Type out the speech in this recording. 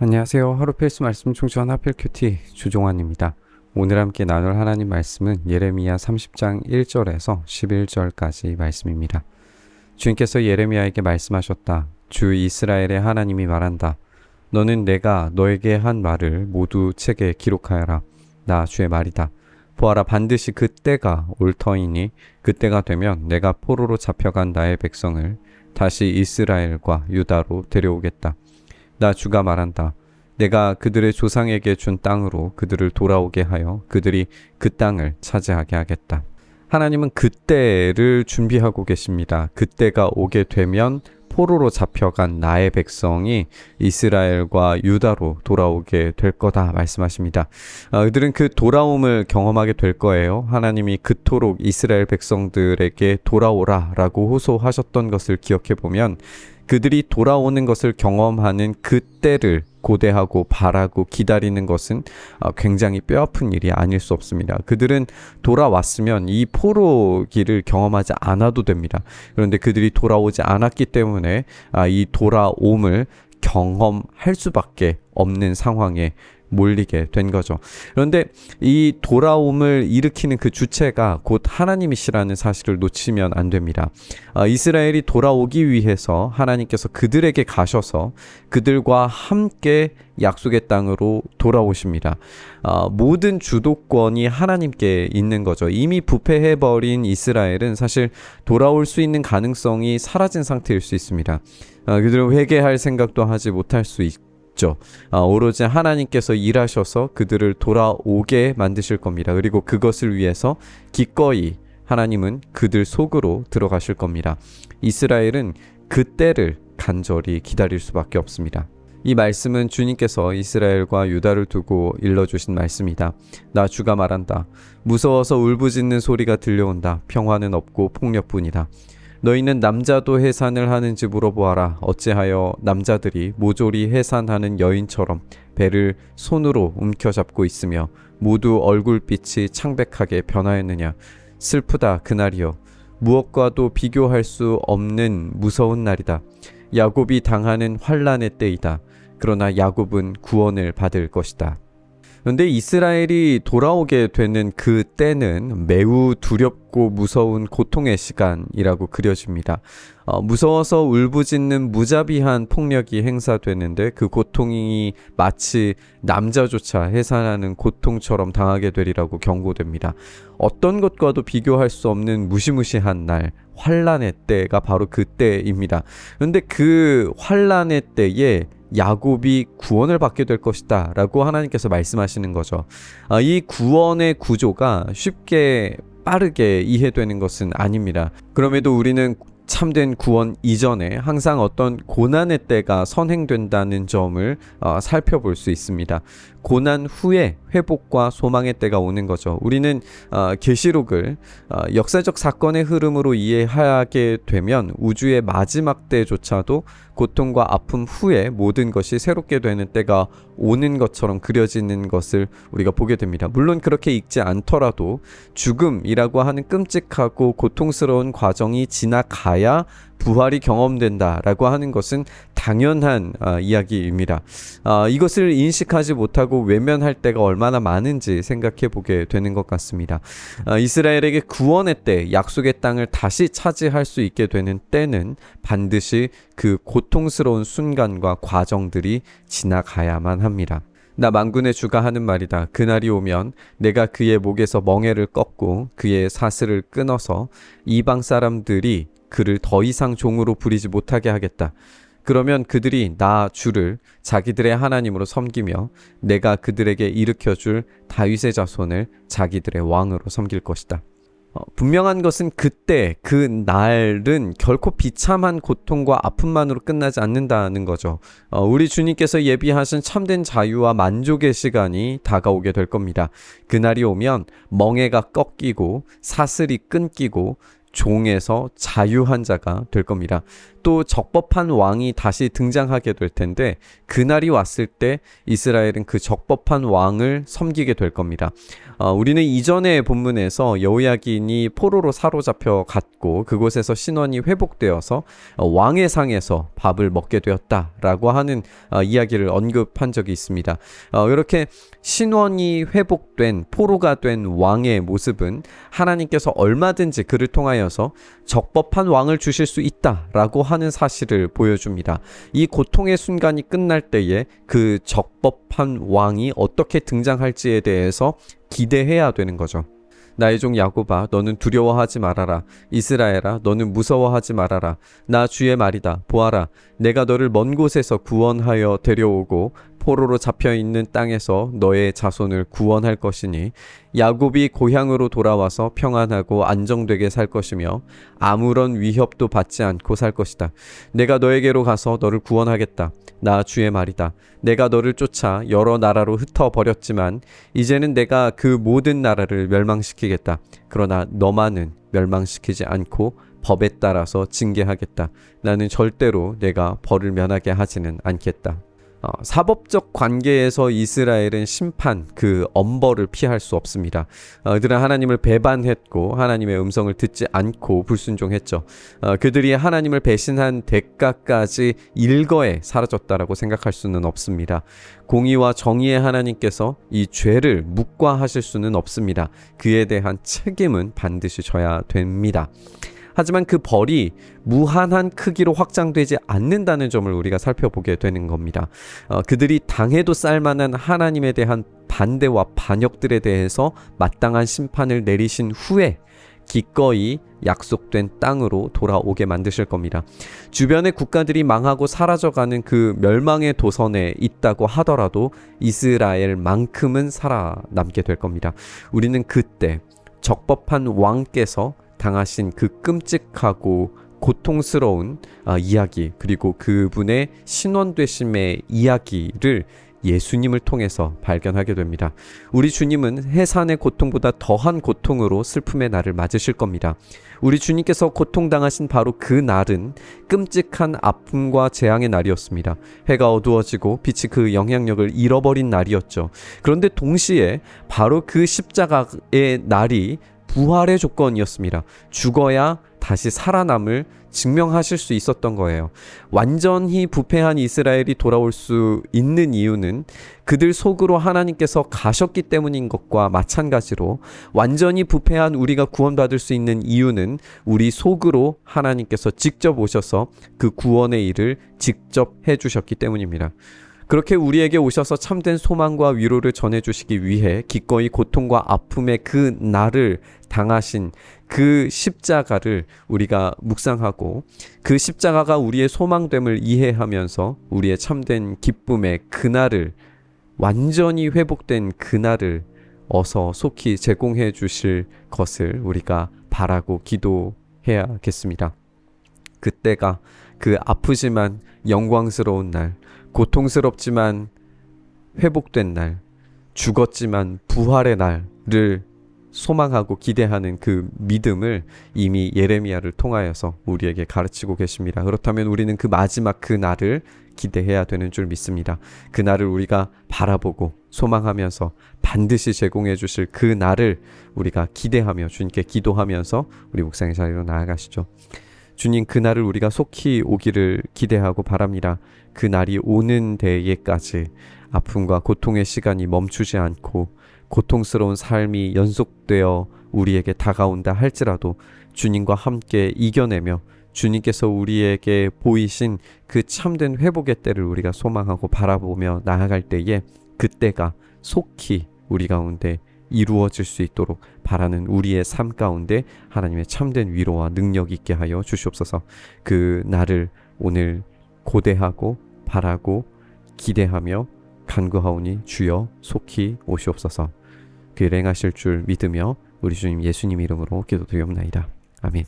안녕하세요. 하루 필수 말씀 충전 하필 큐티 주종환입니다. 오늘 함께 나눌 하나님 말씀은 예레미야 30장 1절에서 11절까지 말씀입니다. 주님께서 예레미야에게 말씀하셨다. 주 이스라엘의 하나님이 말한다. 너는 내가 너에게 한 말을 모두 책에 기록하여라. 나 주의 말이다. 보아라, 반드시 그때가 올 터이니 그때가 되면 내가 포로로 잡혀간 나의 백성을 다시 이스라엘과 유다로 데려오겠다. 나 주가 말한다. 내가 그들의 조상에게 준 땅으로 그들을 돌아오게 하여 그들이 그 땅을 차지하게 하겠다. 하나님은 그때를 준비하고 계십니다. 그때가 오게 되면 포로로 잡혀간 나의 백성이 이스라엘과 유다로 돌아오게 될 거다 말씀하십니다. 그들은 그 돌아옴을 경험하게 될 거예요. 하나님이 그토록 이스라엘 백성들에게 돌아오라 라고 호소하셨던 것을 기억해 보면 그들이 돌아오는 것을 경험하는 그때를 고대하고 바라고 기다리는 것은 굉장히 뼈아픈 일이 아닐 수 없습니다. 그들은 돌아왔으면 이 포로기를 경험하지 않아도 됩니다. 그런데 그들이 돌아오지 않았기 때문에 이 돌아옴을 경험할 수밖에 없는 상황에 몰리게 된 거죠. 그런데 이 돌아옴을 일으키는 그 주체가 곧 하나님이시라는 사실을 놓치면 안 됩니다. 이스라엘이 돌아오기 위해서 하나님께서 그들에게 가셔서 그들과 함께 약속의 땅으로 돌아오십니다. 모든 주도권이 하나님께 있는 거죠. 이미 부패해버린 이스라엘은 사실 돌아올 수 있는 가능성이 사라진 상태일 수 있습니다. 그들은 회개할 생각도 하지 못할 수 있고 오로지 하나님께서 일하셔서 그들을 돌아오게 만드실 겁니다. 그리고 그것을 위해서 기꺼이 하나님은 그들 속으로 들어가실 겁니다. 이스라엘은 그때를 간절히 기다릴 수밖에 없습니다. 이 말씀은 주님께서 이스라엘과 유다를 두고 일러주신 말씀이다. 나 주가 말한다. 무서워서 울부짖는 소리가 들려온다. 평화는 없고 폭력뿐이다. 너희는 남자도 해산을 하는지 물어보아라. 어찌하여 남자들이 모조리 해산하는 여인처럼 배를 손으로 움켜잡고 있으며 모두 얼굴빛이 창백하게 변하였느냐. 슬프다 그날이여. 무엇과도 비교할 수 없는 무서운 날이다. 야곱이 당하는 환난의 때이다. 그러나 야곱은 구원을 받을 것이다. 그런데 이스라엘이 돌아오게 되는 그 때는 매우 두렵고 무서운 고통의 시간이라고 그려집니다. 무서워서 울부짖는 무자비한 폭력이 행사되는데 그 고통이 마치 남자조차 해산하는 고통처럼 당하게 되리라고 경고됩니다. 어떤 것과도 비교할 수 없는 무시무시한 날, 환난의 때가 바로 그때입니다. 그런데 그 환난의 때에 야곱이 구원을 받게 될 것이다 라고 하나님께서 말씀하시는 거죠. 이 구원의 구조가 쉽게 빠르게 이해되는 것은 아닙니다. 그럼에도 우리는 참된 구원 이전에 항상 어떤 고난의 때가 선행된다는 점을 살펴볼 수 있습니다. 고난 후에 회복과 소망의 때가 오는 거죠. 우리는 계시록을 역사적 사건의 흐름으로 이해하게 되면 우주의 마지막 때조차도 고통과 아픔 후에 모든 것이 새롭게 되는 때가 오는 것처럼 그려지는 것을 우리가 보게 됩니다. 물론 그렇게 읽지 않더라도 죽음이라고 하는 끔찍하고 고통스러운 과정이 지나가야 부활이 경험된다라고 하는 것은 당연한 이야기입니다. 이것을 인식하지 못하고 외면할 때가 얼마나 많은지 생각해 보게 되는 것 같습니다. 이스라엘에게 구원의 때, 약속의 땅을 다시 차지할 수 있게 되는 때는 반드시 그 고통스러운 순간과 과정들이 지나가야만 합니다. 나 만군의 주가 하는 말이다. 그날이 오면 내가 그의 목에서 멍에를 꺾고 그의 사슬을 끊어서 이방 사람들이 그를 더 이상 종으로 부리지 못하게 하겠다. 그러면 그들이 나 주를 자기들의 하나님으로 섬기며 내가 그들에게 일으켜줄 다윗의 자손을 자기들의 왕으로 섬길 것이다. 분명한 것은 그때 그 날은 결코 비참한 고통과 아픔만으로 끝나지 않는다는 거죠. 우리 주님께서 예비하신 참된 자유와 만족의 시간이 다가오게 될 겁니다. 그날이 오면 멍에가 꺾이고 사슬이 끊기고 종에서 자유한 자가 될 겁니다. 또 적법한 왕이 다시 등장하게 될 텐데 그날이 왔을 때 이스라엘은 그 적법한 왕을 섬기게 될 겁니다. 우리는 이전의 본문에서 여호야긴이 포로로 사로잡혀 갔고 그곳에서 신원이 회복되어서 왕의 상에서 밥을 먹게 되었다라고 하는 이야기를 언급한 적이 있습니다. 이렇게 신원이 회복된 포로가 된 왕의 모습은 하나님께서 얼마든지 그를 통하여서 적법한 왕을 주실 수 있다라고 하는 사실을 보여줍니다. 이 고통의 순간이 끝날 때에 그 적법한 왕이 어떻게 등장할지에 대해서 기대해야 되는 거죠. 나의 종 야곱아 너는 두려워하지 말아라. 이스라엘아 너는 무서워하지 말아라. 나 주의 말이다. 보아라 내가 너를 먼 곳에서 구원하여 데려오고 포로로 잡혀있는 땅에서 너의 자손을 구원할 것이니 야곱이 고향으로 돌아와서 평안하고 안정되게 살 것이며 아무런 위협도 받지 않고 살 것이다. 내가 너에게로 가서 너를 구원하겠다. 나 주의 말이다. 내가 너를 쫓아 여러 나라로 흩어버렸지만 이제는 내가 그 모든 나라를 멸망시키겠다. 그러나 너만은 멸망시키지 않고 법에 따라서 징계하겠다. 나는 절대로 내가 벌을 면하게 하지는 않겠다. 사법적 관계에서 이스라엘은 심판, 그 엄벌을 피할 수 없습니다. 그들은 하나님을 배반했고 하나님의 음성을 듣지 않고 불순종했죠. 그들이 하나님을 배신한 대가까지 일거에 사라졌다라고 생각할 수는 없습니다. 공의와 정의의 하나님께서 이 죄를 묵과하실 수는 없습니다. 그에 대한 책임은 반드시 져야 됩니다. 하지만 그 벌이 무한한 크기로 확장되지 않는다는 점을 우리가 살펴보게 되는 겁니다. 그들이 당해도 쌀만한 하나님에 대한 반대와 반역들에 대해서 마땅한 심판을 내리신 후에 기꺼이 약속된 땅으로 돌아오게 만드실 겁니다. 주변의 국가들이 망하고 사라져가는 그 멸망의 도선에 있다고 하더라도 이스라엘만큼은 살아남게 될 겁니다. 우리는 그때 적법한 왕께서 당하신 그 끔찍하고 고통스러운 이야기 그리고 그분의 신원되심의 이야기를 예수님을 통해서 발견하게 됩니다. 우리 주님은 해산의 고통보다 더한 고통으로 슬픔의 날을 맞으실 겁니다. 우리 주님께서 고통당하신 바로 그 날은 끔찍한 아픔과 재앙의 날이었습니다. 해가 어두워지고 빛이 그 영향력을 잃어버린 날이었죠. 그런데 동시에 바로 그 십자가의 날이 부활의 조건이었습니다. 죽어야 다시 살아남을 증명하실 수 있었던 거예요. 완전히 부패한 이스라엘이 돌아올 수 있는 이유는 그들 속으로 하나님께서 가셨기 때문인 것과 마찬가지로 완전히 부패한 우리가 구원받을 수 있는 이유는 우리 속으로 하나님께서 직접 오셔서 그 구원의 일을 직접 해주셨기 때문입니다. 그렇게 우리에게 오셔서 참된 소망과 위로를 전해주시기 위해 기꺼이 고통과 아픔의 그 날을 당하신 그 십자가를 우리가 묵상하고 그 십자가가 우리의 소망됨을 이해하면서 우리의 참된 기쁨의 그날을 완전히 회복된 그날을 어서 속히 제공해 주실 것을 우리가 바라고 기도해야겠습니다. 그때가 그 아프지만 영광스러운 날, 고통스럽지만 회복된 날, 죽었지만 부활의 날을 소망하고 기대하는 그 믿음을 이미 예레미야를 통하여서 우리에게 가르치고 계십니다. 그렇다면 우리는 그 마지막 그 날을 기대해야 되는 줄 믿습니다. 그 날을 우리가 바라보고 소망하면서 반드시 제공해 주실 그 날을 우리가 기대하며 주님께 기도하면서 우리 묵상의 자리로 나아가시죠. 주님, 그 날을 우리가 속히 오기를 기대하고 바랍니다. 그 날이 오는 데에까지 아픔과 고통의 시간이 멈추지 않고 고통스러운 삶이 연속되어 우리에게 다가온다 할지라도 주님과 함께 이겨내며 주님께서 우리에게 보이신 그 참된 회복의 때를 우리가 소망하고 바라보며 나아갈 때에 그때가 속히 우리 가운데 이루어질 수 있도록 바라는 우리의 삶 가운데 하나님의 참된 위로와 능력 있게 하여 주시옵소서. 그 날을 오늘 고대하고 바라고 기대하며 간구하오니 주여 속히 오시옵소서. 그 일행하실 줄 믿으며 우리 주님 예수님 이름으로 기도드리옵나이다. 아멘.